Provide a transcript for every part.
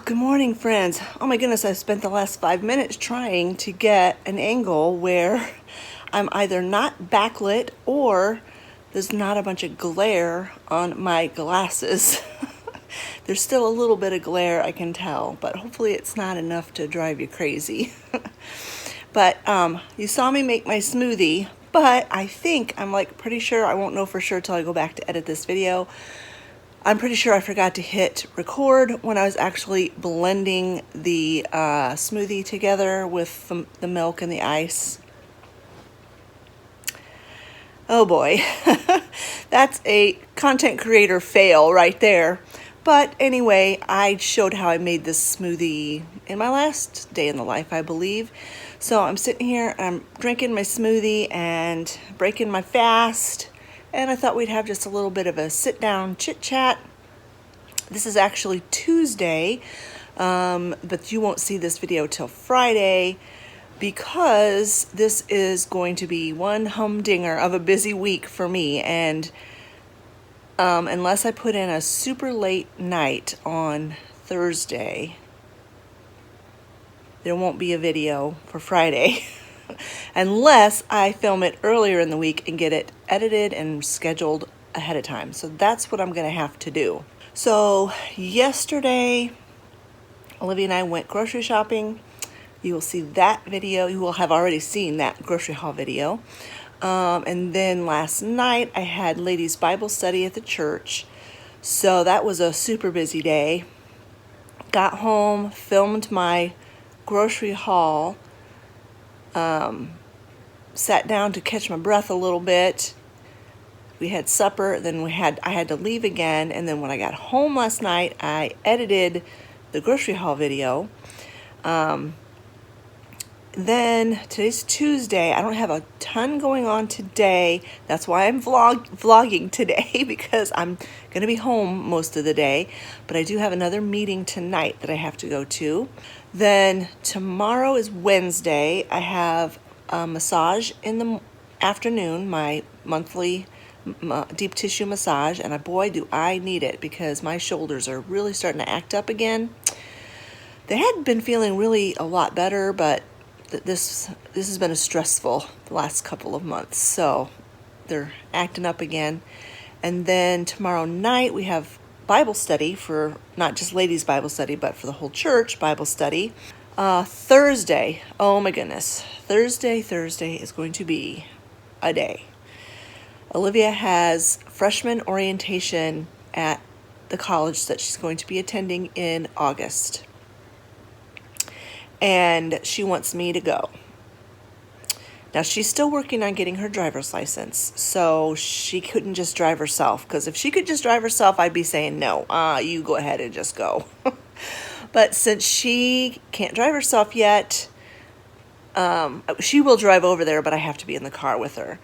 Good morning, friends. Oh my goodness, I spent the last 5 minutes trying to get an angle where I'm either not backlit or there's not a bunch of glare on my glasses. There's still a little bit of glare, I can tell, but hopefully it's not enough to drive you crazy. But you saw me make my smoothie, but I think I'm pretty sure, I won't know for sure till I go back to edit this video. I'm pretty sure I forgot to hit record when I was actually blending the smoothie together with the milk and the ice. Oh boy, that's a content creator fail right there. But anyway, I showed how I made this smoothie in my last day in the life, I believe. So I'm sitting here, I'm drinking my smoothie and breaking my fast. And I thought we'd have just a little bit of a sit-down chit-chat. This is actually Tuesday, but you won't see this video till Friday because this is going to be one humdinger of a busy week for me. And unless I put in a super late night on Thursday, there won't be a video for Friday. Unless I film it earlier in the week and get it edited and scheduled ahead of time. So that's what I'm going to have to do. So yesterday, Olivia and I went grocery shopping. You will see that video. You will have already seen that grocery haul video. And then last night, I had ladies' Bible study at the church. So that was a super busy day. Got home, filmed my grocery haul. Sat down to catch my breath a little bit. We had supper, then I had to leave again, and then when I got home last night, I edited the grocery haul video. Then today's Tuesday. I don't have a ton going on today. That's why I'm vlogging today because I'm going to be home most of the day. But I do have another meeting tonight that I have to go to. Then tomorrow is Wednesday. I have a massage in the afternoon, my monthly deep tissue massage, and boy do I need it because my shoulders are really starting to act up again. They had been feeling really a lot better, but this has been stressful the last couple of months, so they're acting up again. And then tomorrow night we have Bible study for not just ladies' Bible study, but for the whole church Bible study. Thursday, oh my goodness, Thursday is going to be a day. Olivia has freshman orientation at the college that she's going to be attending in August. And she wants me to go. Now, she's still working on getting her driver's license, so she couldn't just drive herself. Because if she could just drive herself, I'd be saying, no, you go ahead and just go. But since she can't drive herself yet, she will drive over there, but I have to be in the car with her.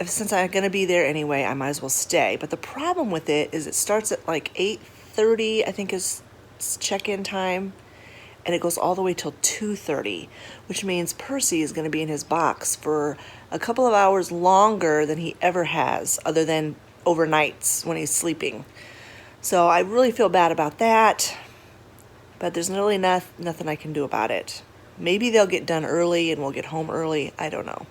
Since I'm going to be there anyway, I might as well stay. But the problem with it is it starts at 8:30, I think is check-in time, and it goes all the way till 2:30, which means Percy is going to be in his box for a couple of hours longer than he ever has, other than overnights when he's sleeping. So I really feel bad about that, but there's really nothing I can do about it. Maybe they'll get done early and we'll get home early. I don't know.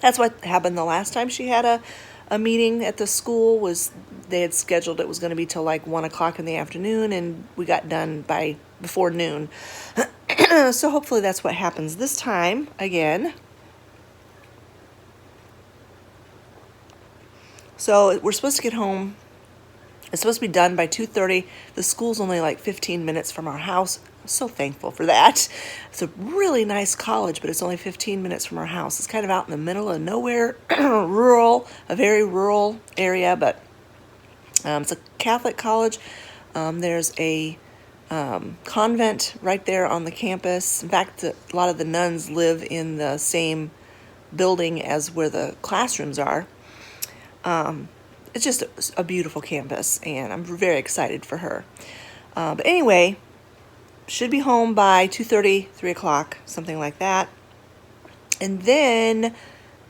That's what happened the last time she had a meeting at the school. Was they had scheduled it was going to be till 1 o'clock in the afternoon, and we got done before noon. So hopefully that's what happens this time again. So we're supposed to get home. It's supposed to be done by 2:30. The school's only 15 minutes from our house. I'm so thankful for that. It's a really nice college, but it's only 15 minutes from our house. It's kind of out in the middle of nowhere, a very rural area, but it's a Catholic college. There's a convent right there on the campus. In fact, a lot of the nuns live in the same building as where the classrooms are. It's just a beautiful campus, and I'm very excited for her. But anyway, should be home by 2:30, 3 o'clock, something like that. And then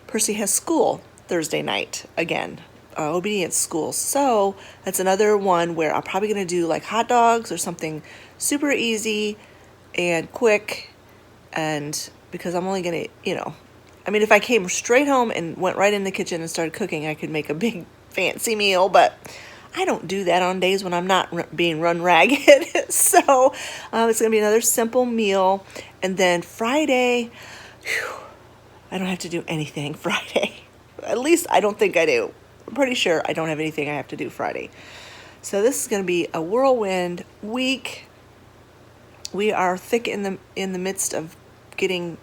Percy has school Thursday night again. obedience school. So that's another one where I'm probably going to do like hot dogs or something super easy and quick. And because I'm only going to, I mean, if I came straight home and went right in the kitchen and started cooking, I could make a big fancy meal, but I don't do that on days when I'm not being run ragged. So it's going to be another simple meal. And then Friday, I don't have to do anything Friday. At least I don't think I do. I'm pretty sure I don't have anything I have to do Friday. So this is going to be a whirlwind week. We are thick in the midst of getting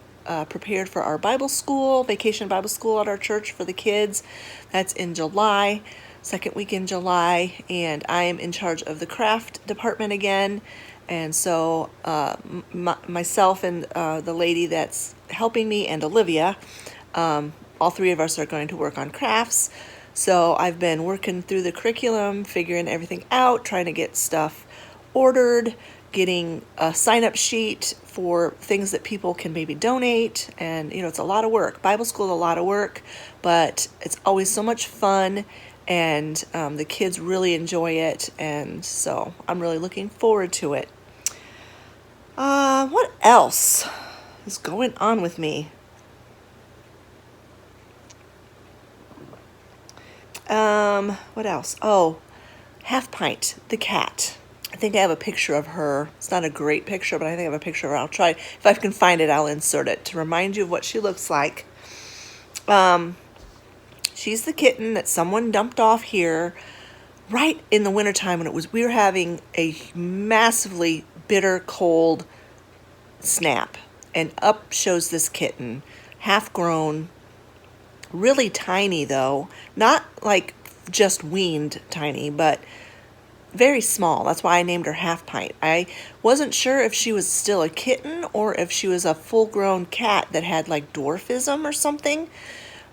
prepared for our Bible school, vacation Bible school at our church for the kids. That's in July, second week in July, and I am in charge of the craft department again. And so myself and the lady that's helping me and Olivia, all three of us are going to work on crafts. So I've been working through the curriculum, figuring everything out, trying to get stuff ordered, getting a sign-up sheet for things that people can maybe donate. And, it's a lot of work. Bible school is a lot of work, but it's always so much fun, and the kids really enjoy it. And so I'm really looking forward to it. What else is going on with me? What else? Oh, Half Pint, the cat. I think I have a picture of her. It's not a great picture, but I think I have a picture of her. I'll try. If I can find it, I'll insert it to remind you of what she looks like. She's the kitten that someone dumped off here right in the wintertime when we were having a massively bitter cold snap. And up shows this kitten, half grown, really tiny though, not like just weaned tiny, but very small. That's why I named her Half Pint. I wasn't sure if she was still a kitten or if she was a full-grown cat that had like dwarfism or something.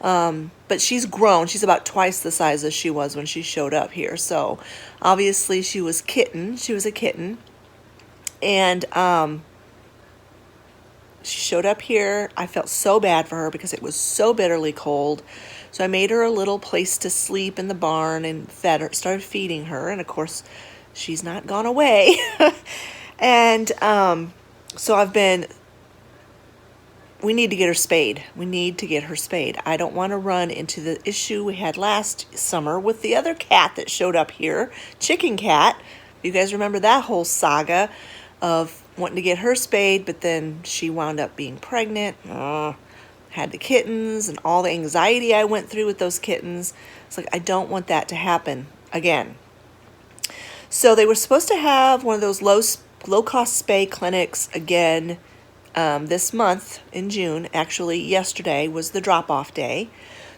But she's grown. She's about twice the size as she was when she showed up here. So obviously she was a kitten. And she showed up here. I felt so bad for her because it was so bitterly cold. So I made her a little place to sleep in the barn and started feeding her. And of course, she's not gone away. And so we need to get her spayed. We need to get her spayed. I don't want to run into the issue we had last summer with the other cat that showed up here, Chicken Cat. You guys remember that whole saga of wanting to get her spayed, but then she wound up being pregnant, had the kittens, and all the anxiety I went through with those kittens. It's like, I don't want that to happen again. So they were supposed to have one of those low-cost spay clinics again this month in June. Actually, yesterday was the drop-off day.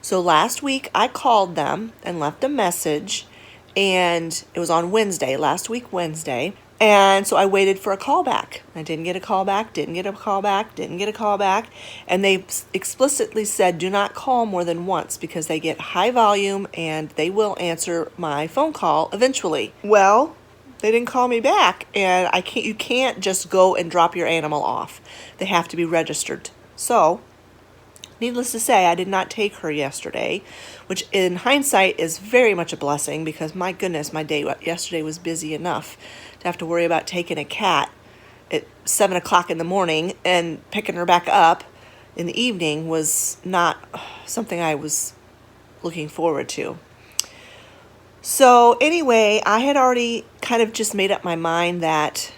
So last week I called them and left a message, and it was on Wednesday, last week Wednesday. And so I waited for a call back. I didn't get a call back, didn't get a call back. And they explicitly said, do not call more than once because they get high volume and they will answer my phone call eventually. Well, they didn't call me back, and you can't just go and drop your animal off. They have to be registered. So, needless to say, I did not take her yesterday, which in hindsight is very much a blessing because my goodness, my day yesterday was busy enough to have to worry about taking a cat at 7 o'clock in the morning and picking her back up in the evening was not something I was looking forward to. So anyway, I had already kind of just made up my mind that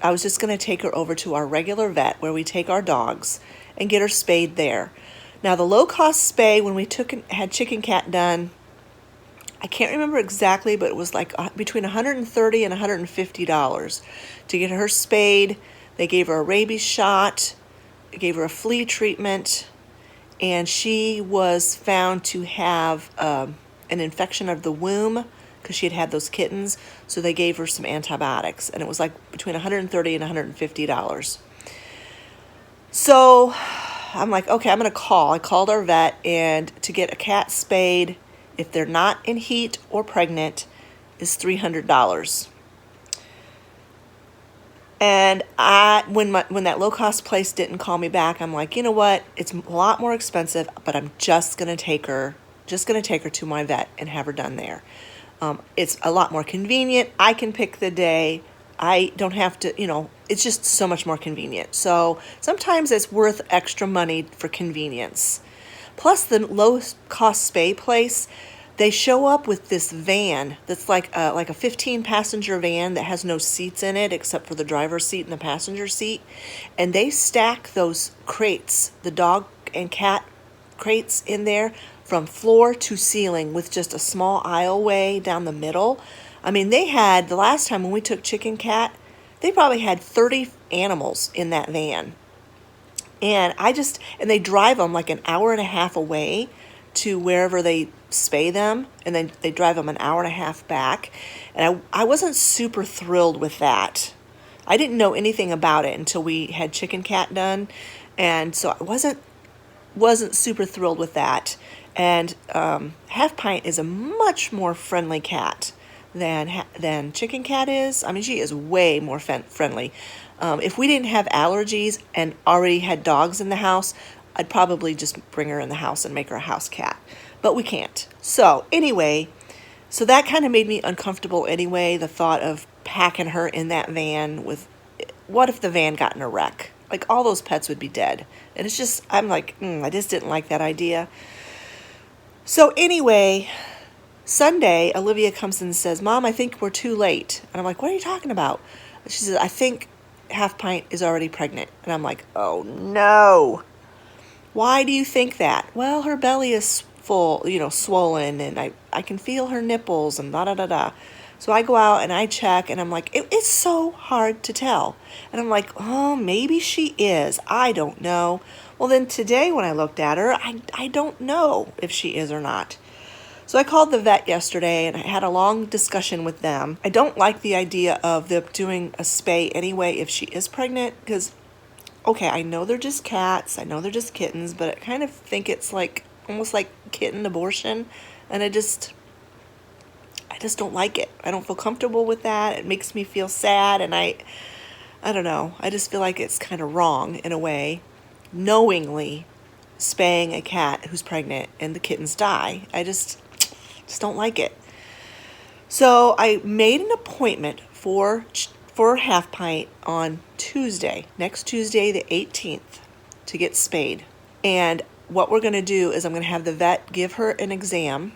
I was just going to take her over to our regular vet where we take our dogs and get her spayed there. Now the low-cost spay, when we had Chicken Cat done, I can't remember exactly, but it was like between $130 and $150 to get her spayed. They gave her a rabies shot, gave her a flea treatment, and she was found to have an infection of the womb because she had those kittens. So they gave her some antibiotics, and it was like between $130 and $150. So I'm like, okay, I'm going to call. I called our vet, and to get a cat spayed, if they're not in heat or pregnant, is $300. And when that low-cost place didn't call me back, I'm like, you know what? It's a lot more expensive, but I'm just going to take her Just going to take her to my vet and have her done there. It's a lot more convenient. I can pick the day. I don't have to, it's just so much more convenient. So sometimes it's worth extra money for convenience. Plus the low-cost spay place, they show up with this van that's like a 15-passenger van that has no seats in it except for the driver's seat and the passenger seat. And they stack those crates, the dog and cat crates in there from floor to ceiling with just a small aisleway down the middle. I mean, they had, the last time when we took Chicken Cat, they probably had 30 animals in that van. And they drive them like an hour and a half away to wherever they spay them, and then they drive them an hour and a half back. And I wasn't super thrilled with that. I didn't know anything about it until we had Chicken Cat done, and so I wasn't super thrilled with that. And Half Pint is a much more friendly cat than Chicken Cat is. I mean, she is way more friendly. If we didn't have allergies and already had dogs in the house, I'd probably just bring her in the house and make her a house cat. But we can't. So anyway, so that kind of made me uncomfortable anyway, the thought of packing her in that van with, what if the van got in a wreck? Like, all those pets would be dead. And it's just, I'm like, I just didn't like that idea. So anyway, Sunday, Olivia comes in and says, Mom, I think we're too late. And I'm like, what are you talking about? She says, I think Half Pint is already pregnant. And I'm like, oh no. Why do you think that? Well, her belly is full, swollen, and I can feel her nipples and da-da-da-da. So I go out and I check, and I'm like, it's so hard to tell. And I'm like, oh, maybe she is. I don't know. Well, then today when I looked at her, I don't know if she is or not. So I called the vet yesterday, and I had a long discussion with them. I don't like the idea of them doing a spay anyway if she is pregnant, because, okay, I know they're just cats, I know they're just kittens, but I kind of think it's like almost like kitten abortion, and I just don't like it. I don't feel comfortable with that. It makes me feel sad, and I don't know. I just feel like it's kind of wrong in a way, knowingly spaying a cat who's pregnant and the kittens die. I just don't like it. So I made an appointment for Half Pint on Tuesday, next Tuesday the 18th, to get spayed. And what we're going to do is I'm going to have the vet give her an exam,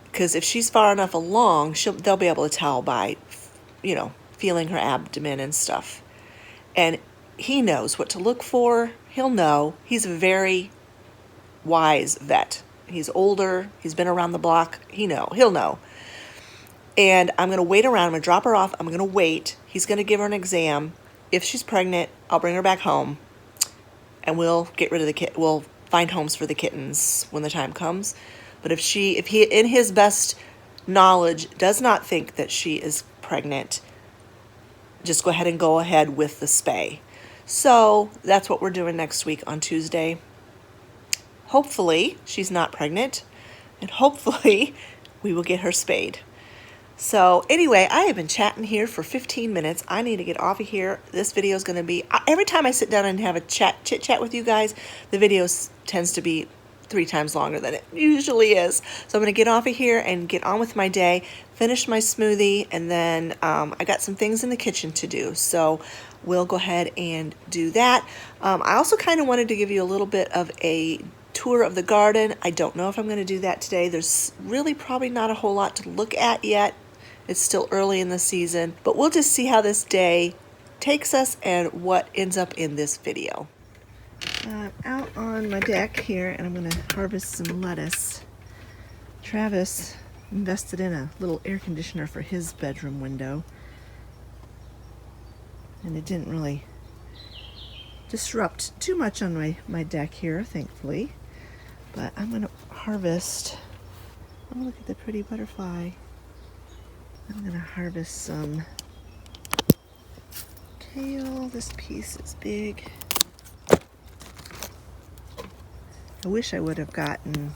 because if she's far enough along, they'll be able to tell by, feeling her abdomen and stuff. And he knows what to look for. He'll know. He's a very wise vet. He's older. He's been around the block. He'll know. And I'm going to wait around. I'm going to drop her off. I'm going to wait. He's going to give her an exam. If she's pregnant, I'll bring her back home, and we'll get rid of the kit. We'll find homes for the kittens when the time comes. But if he, in his best knowledge, does not think that she is pregnant, just go ahead with the spay. So that's what we're doing next week on Tuesday. Hopefully she's not pregnant, and hopefully we will get her spayed. So anyway, I have been chatting here for 15 minutes. I need to get off of here. This video is going to be, every time I sit down and have a chit chat with you guys, the video tends to be 3 times longer than it usually is. So I'm going to get off of here and get on with my day, finish my smoothie, and then I got some things in the kitchen to do. So we'll go ahead and do that. I also kind of wanted to give you a little bit of a tour of the garden. I don't know if I'm going to do that today. There's really probably not a whole lot to look at yet. It's still early in the season, but we'll just see how this day takes us and what ends up in this video. I'm out on my deck here, and I'm going to harvest some lettuce. Travis invested in a little air conditioner for his bedroom window, and it didn't really disrupt too much on my deck here, thankfully. But I'm going to harvest, oh, look at the pretty butterfly. I'm going to harvest some kale. This piece is big. I wish I would have gotten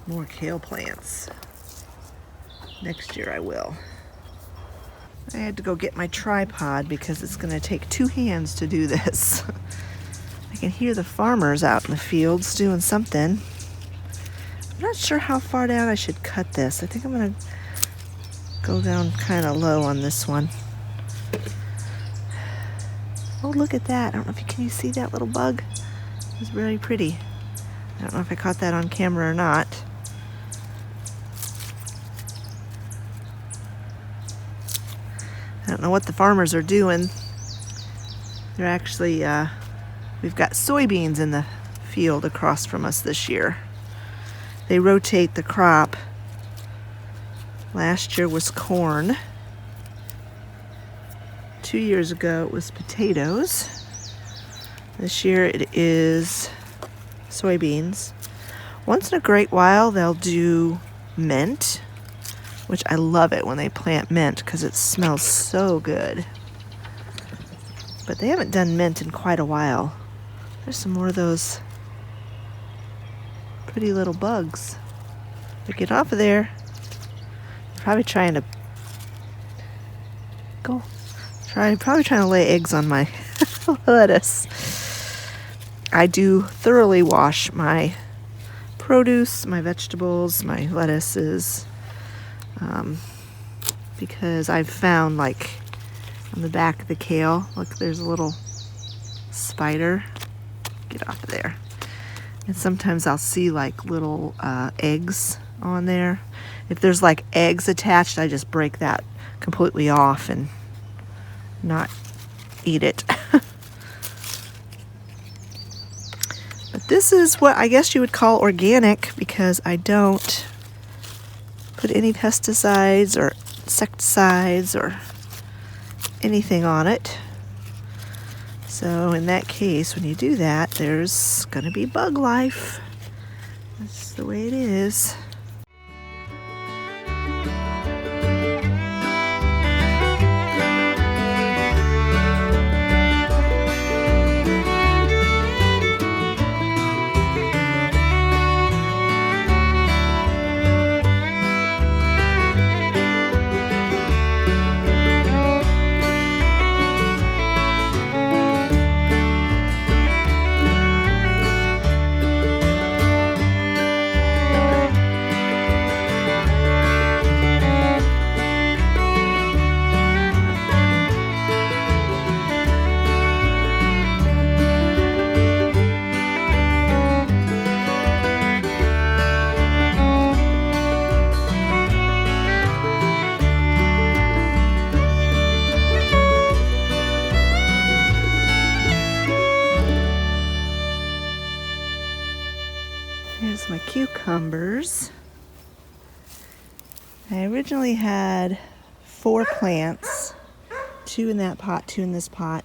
more kale plants. Next year I will. I had to go get my tripod because it's going to take 2 hands to do this. I can hear the farmers out in the fields doing something. I'm not sure how far down I should cut this. I think I'm gonna go down kind of low on this one. Oh, look at that. I don't know if can you see that little bug? It's very pretty. I don't know if I caught that on camera or not. I don't know what the farmers are doing. They're actually, we've got soybeans in the field across from us this year. They rotate the crop. Last year was corn. 2 years ago it was potatoes. This year it is soybeans. Once in a great while they'll do mint, which I love it when they plant mint because it smells so good. But they haven't done mint in quite a while. There's some more of those pretty little bugs. But get off of there. They're probably trying to probably trying to lay eggs on my lettuce. I do thoroughly wash my produce, my vegetables, my lettuces, because I've found, like, on the back of the kale, look, there's a little spider. Get off of there. And sometimes I'll see, like, little eggs on there. If there's, like, eggs attached, I just break that completely off and not eat it. But this is what I guess you would call organic, because I don't put any pesticides or insecticides or anything on it. So in that case, when you do that, there's gonna be bug life. That's the way it is. Here's my cucumbers. I originally had 4 plants, 2 in that pot, 2 in this pot,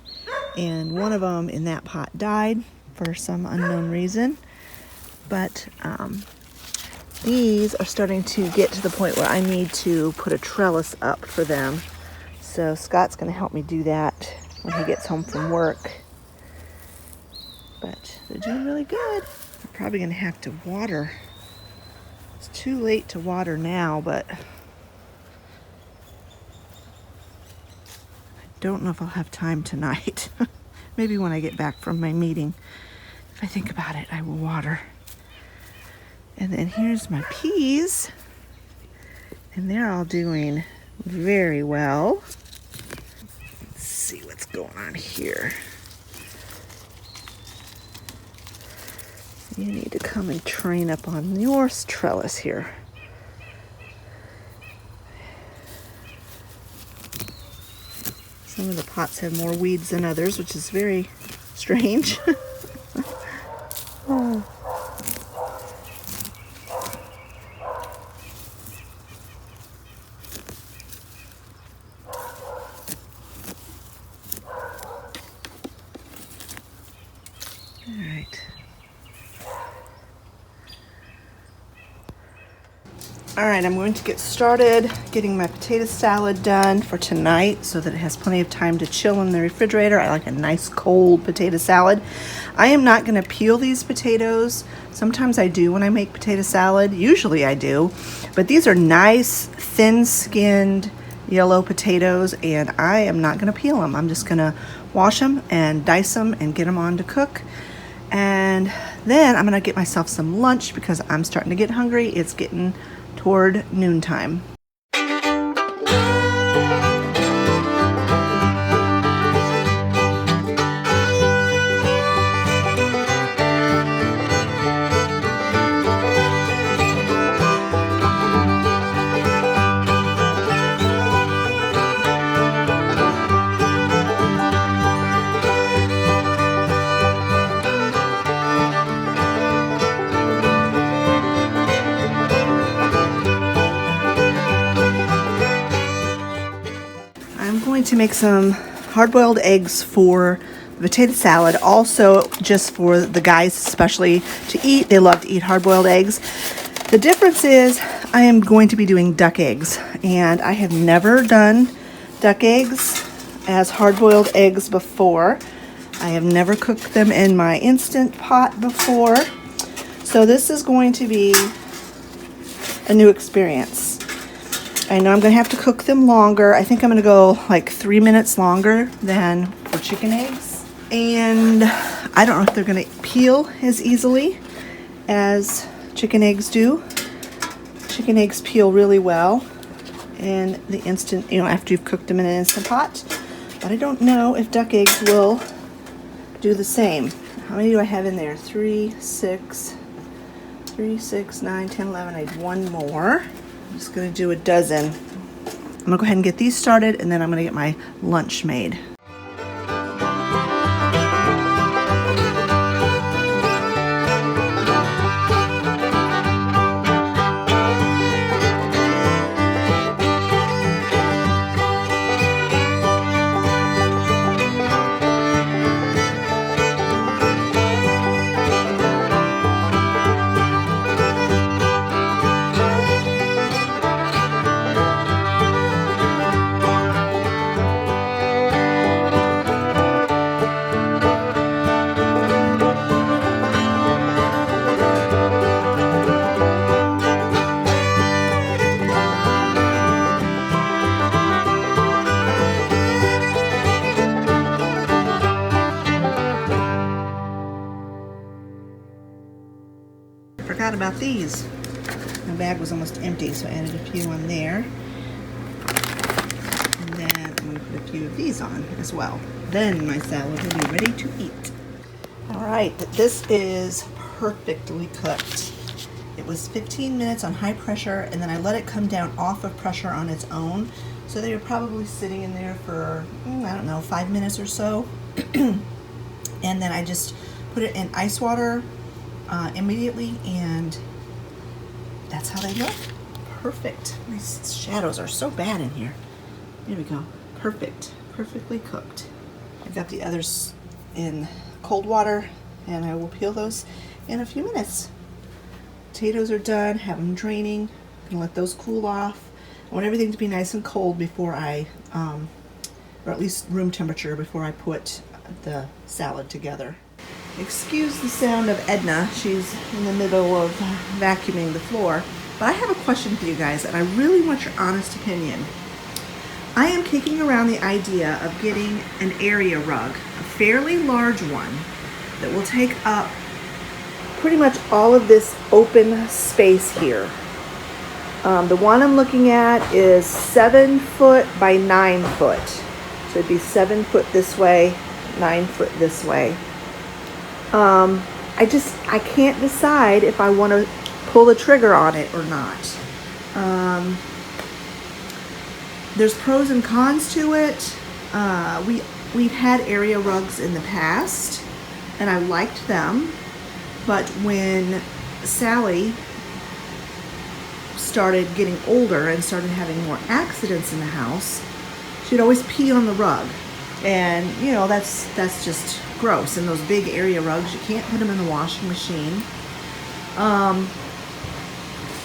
and one of them in that pot died for some unknown reason. But these are starting to get to the point where I need to put a trellis up for them. So Scott's going to help me do that when he gets home from work. But they're doing really good. I'm probably going to have to water. It's too late to water now, but I don't know if I'll have time tonight. Maybe when I get back from my meeting. If I think about it, I will water. And then here's my peas. And they're all doing very well. Let's see what's going on here. You need to come and train up on your trellis here. Some of the pots have more weeds than others, which is very strange. Oh. All right, I'm going to get started getting my potato salad done for tonight so that it has plenty of time to chill in the refrigerator. I like a nice cold potato salad. I am not going to peel these potatoes. Sometimes I do when I make potato salad. Usually I do. But these are nice, thin-skinned yellow potatoes, and I am not going to peel them. I'm just going to wash them and dice them and get them on to cook. And then I'm gonna get myself some lunch because I'm starting to get hungry. It's getting toward noontime. I'm going to make some hard-boiled eggs for the potato salad, also just for the guys especially to eat. They love to eat hard-boiled eggs. The difference is I am going to be doing duck eggs, and I have never done duck eggs as hard-boiled eggs before. I have never cooked them in my Instant Pot before, so this is going to be a new experience. I know I'm going to have to cook them longer. I think I'm going to go like 3 minutes longer than for chicken eggs. And I don't know if they're going to peel as easily as chicken eggs do. Chicken eggs peel really well in the instant, after you've cooked them in an Instant Pot. But I don't know if duck eggs will do the same. How many do I have in there? 3, 6, 9, 10, 11. I need one more. I'm just going to do a dozen. I'm going to go ahead and get these started, and then I'm going to get my lunch made. Forgot about these. My bag was almost empty, so I added a few on there. And then I'm going to put a few of these on as well. Then my salad will be ready to eat. Alright, this is perfectly cooked. It was 15 minutes on high pressure, and then I let it come down off of pressure on its own. So they were probably sitting in there for, I don't know, 5 minutes or so. And then I just put it in ice water immediately, and that's how they look. Perfect. These shadows are so bad in here. There we go. Perfect. Perfectly cooked. I've got the others in cold water, and I will peel those in a few minutes. Potatoes are done. Have them draining. I'm gonna let those cool off. I want everything to be nice and cold before I, or at least room temperature, before I put the salad together. Excuse the sound of Edna. She's in the middle of vacuuming the floor. But I have a question for you guys, and I really want your honest opinion. I am kicking around the idea of getting an area rug, a fairly large one, that will take up pretty much all of this open space here. The one I'm looking at is 7 foot by 9 foot. So it'd be 7 foot this way, 9 foot this way. I can't decide if I want to pull the trigger on it or not. There's pros and cons to it. We've had area rugs in the past, and I liked them. But when Sally started getting older and started having more accidents in the house, she'd always pee on the rug. And, that's just gross. And those big area rugs, you can't put them in the washing machine.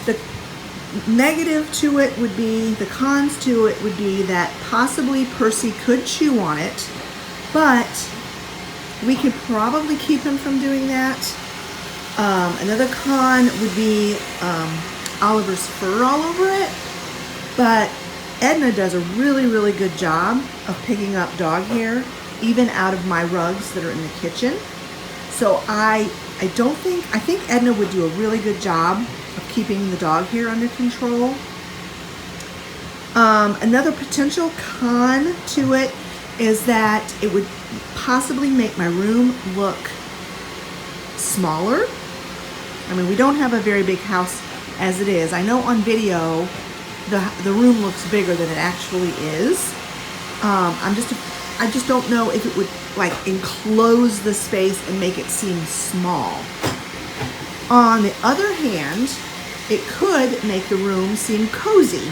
The negative to it would be, the cons to it would be that possibly Percy could chew on it, but we could probably keep him from doing that. Another con would be Oliver's fur all over it, but Edna does a really, really good job of picking up dog hair, even out of my rugs that are in the kitchen. So I think Edna would do a really good job of keeping the dog here under control. Another potential con to it is that it would possibly make my room look smaller. I mean, we don't have a very big house as it is. I know on video the room looks bigger than it actually is. I just don't know if it would like enclose the space and make it seem small. On the other hand, it could make the room seem cozy.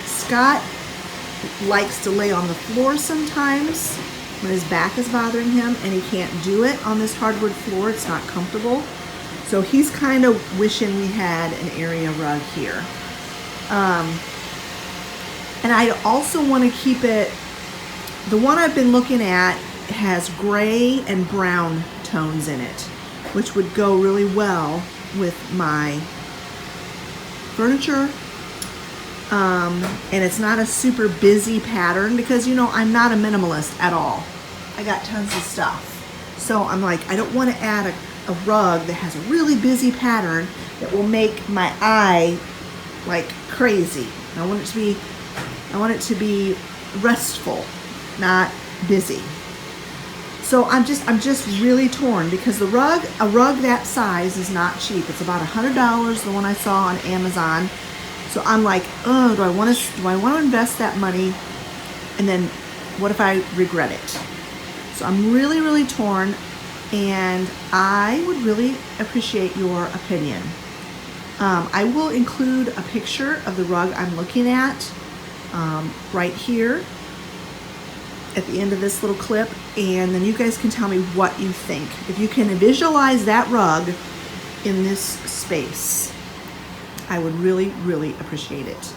Scott likes to lay on the floor sometimes when his back is bothering him, and he can't do it on this hardwood floor. It's not comfortable. So he's kind of wishing we had an area rug here. And I also want to keep it, the one I've been looking at has gray and brown tones in it, which would go really well with my furniture. And it's not a super busy pattern because, you know, I'm not a minimalist at all. I got tons of stuff. So I'm like, I don't want to add a rug that has a really busy pattern that will make my eye like crazy. I want it to be restful, not busy. So I'm just really torn because a rug that size is not cheap. It's about $100, the one I saw on Amazon. So I'm like, oh, do I want to invest that money? And then what if I regret it? So I'm really, really torn, and I would really appreciate your opinion. I will include a picture of the rug I'm looking at right here at the end of this little clip, and then you guys can tell me what you think. If you can visualize that rug in this space, I would really, really appreciate it.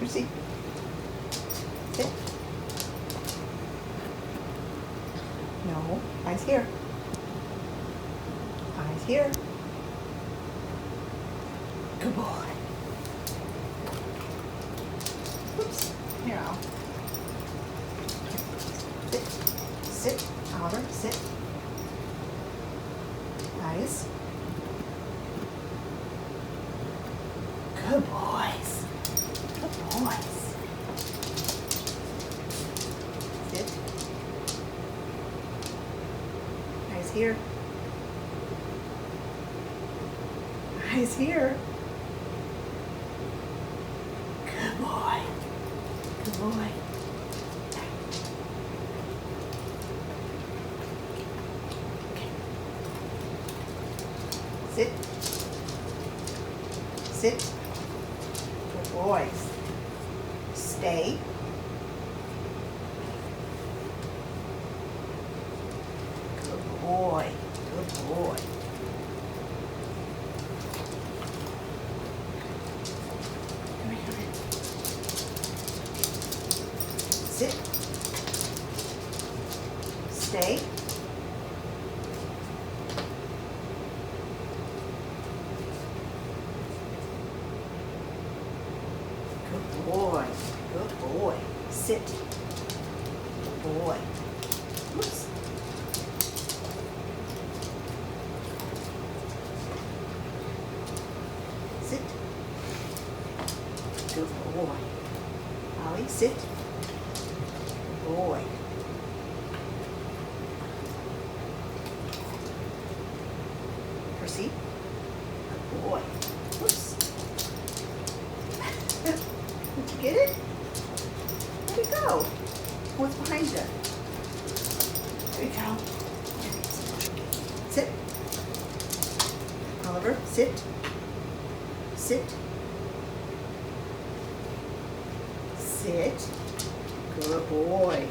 Percy, sit. No, eyes here. Eyes here. Good boy. Oops, here I'll. Sit, Oliver, sit. Eyes. Good boy. here. Eyes here. Good boy. Good boy. Okay. Sit. Sit. Good boys. Stay. Good boy. Good boy. Come here, come here. Sit. Stay. Good boy. Good boy. Sit. Good boy. Oops. Sit. Good boy. Ollie, sit. Good boy. Percy. Good boy. Oops. Did you get it? Where'd it go? What's behind you? There you go. Sit. Oliver, sit. Sit. Sit. Good boy.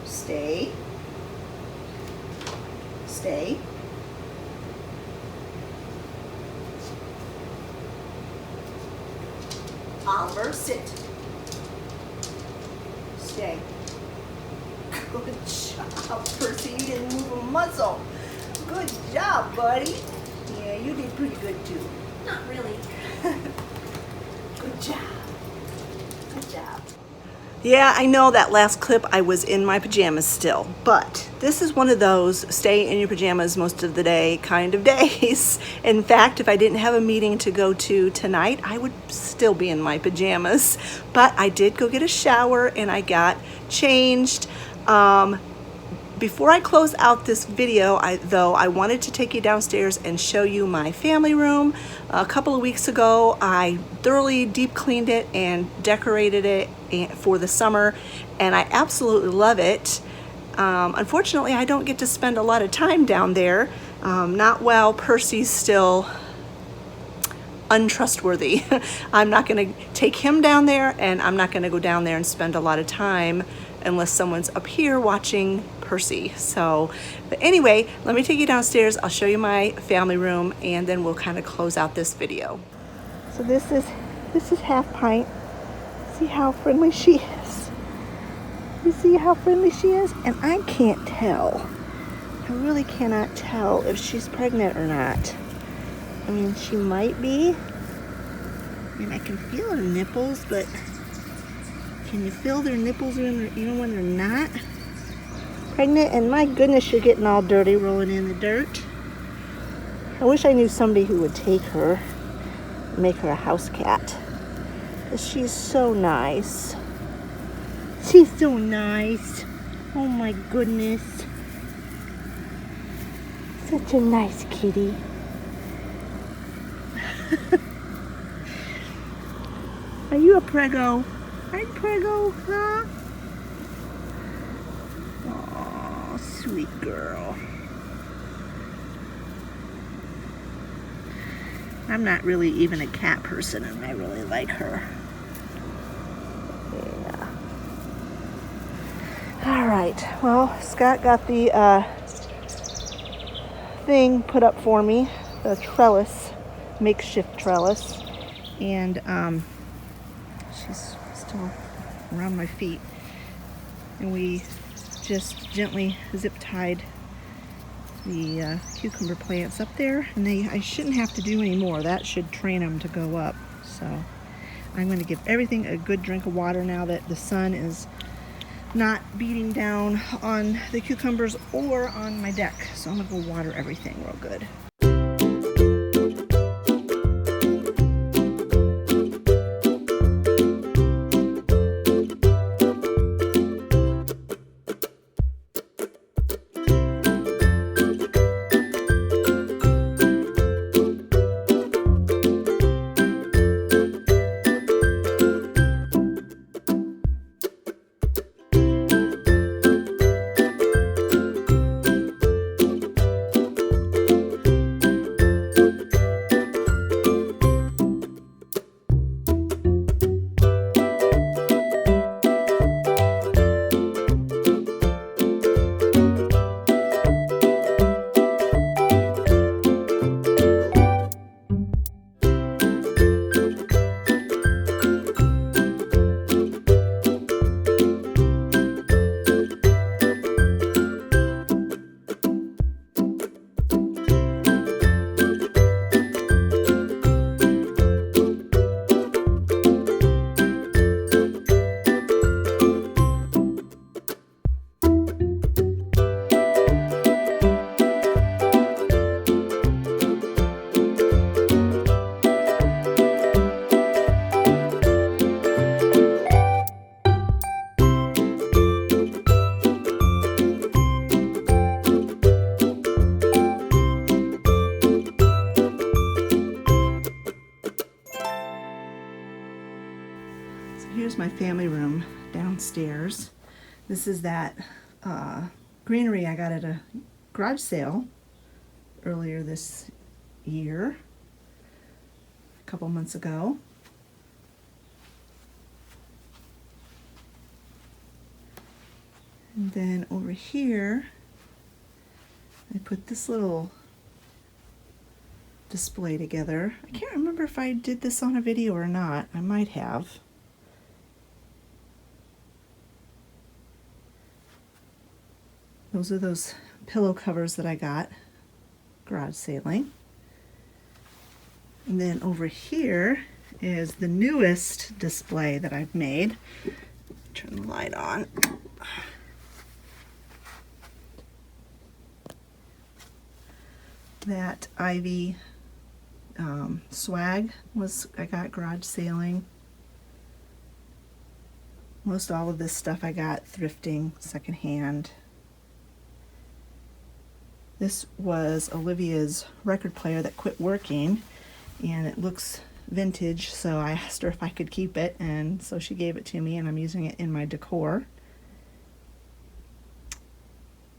Stay. Stay. Oliver, sit. Stay. Good job, Percy. You didn't move a muscle. Good job, buddy. Yeah, you did pretty good too. Not really. Good job. Good job. Yeah, I know that last clip I was in my pajamas still, but this is one of those stay in your pajamas most of the day kind of days. In fact, if I didn't have a meeting to go to tonight, I would still be in my pajamas. But I did go get a shower and I got changed. Before I close out this video, I wanted to take you downstairs and show you my family room. A couple of weeks ago, I thoroughly deep cleaned it and decorated it for the summer, and I absolutely love it. Unfortunately, I don't get to spend a lot of time down there, not while Percy's still untrustworthy. I'm not going to take him down there, and I'm not going to go down there and spend a lot of time unless someone's up here watching Percy. So, but anyway, let me take you downstairs. I'll show you my family room, and then we'll kind of close out this video. So this is Half Pint. See how friendly she is. You see how friendly she is? And I can't tell. I really cannot tell if she's pregnant or not. I mean, she might be. And I can feel her nipples, but can you feel their nipples even when they're not pregnant? And my goodness, you're getting all dirty rolling in the dirt. I wish I knew somebody who would take her, make her a house cat. She's so nice. She's so nice. Oh my goodness. Such a nice kitty. Are you a prego? Are you prego, huh? Oh, sweet girl. I'm not really even a cat person, and I really like her. Yeah. All right. Well, Scott got the thing put up for me, the trellis, makeshift trellis, and she's still around my feet, and we just gently zip tied the cucumber plants up there, and I shouldn't have to do any more. That should train them to go up. So I'm going to give everything a good drink of water now that the sun is not beating down on the cucumbers or on my deck. So I'm going to go water everything real good. my family room downstairs. This is that greenery I got at a garage sale earlier this year, a couple months ago. And then over here, I put this little display together. I can't remember if I did this on a video or not. I might have. Those are those pillow covers that I got garage sailing. And then over here is the newest display that I've made. Turn the light on. That Ivy swag I got garage sailing. Most all of this stuff I got thrifting, secondhand. This was Olivia's record player that quit working, and it looks vintage, so I asked her if I could keep it, and so she gave it to me, and I'm using it in my decor.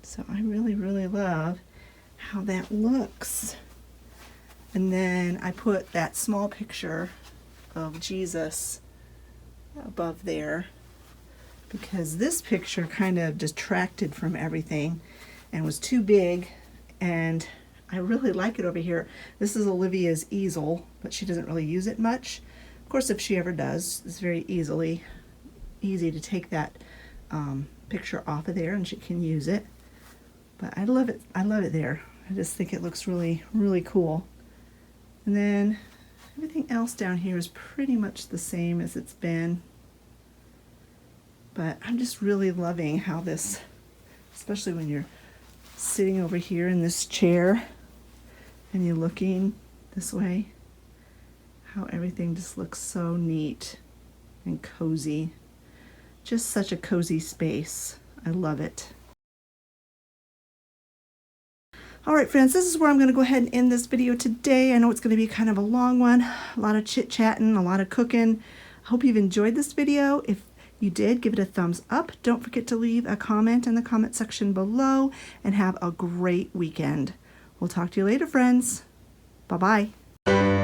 So I really, really love how that looks. And then I put that small picture of Jesus above there because this picture kind of detracted from everything and was too big, and I really like it over here. This is Olivia's easel, but she doesn't really use it much. Of course, if she ever does, it's very easy to take that picture off of there and she can use it. But I love it. I love it there. I just think it looks really, really cool. And then everything else down here is pretty much the same as it's been. But I'm just really loving how this, especially when you're sitting over here in this chair and you're looking this way, how everything just looks so neat and cozy. Just such a cozy space. I love it. All right, friends, this is where I'm going to go ahead and end this video today. I know it's going to be kind of a long one, a lot of chit-chatting, a lot of cooking. I hope you've enjoyed this video. If you did, give it a thumbs up. Don't forget to leave a comment in the comment section below, and have a great weekend. We'll talk to you later, friends. Bye-bye.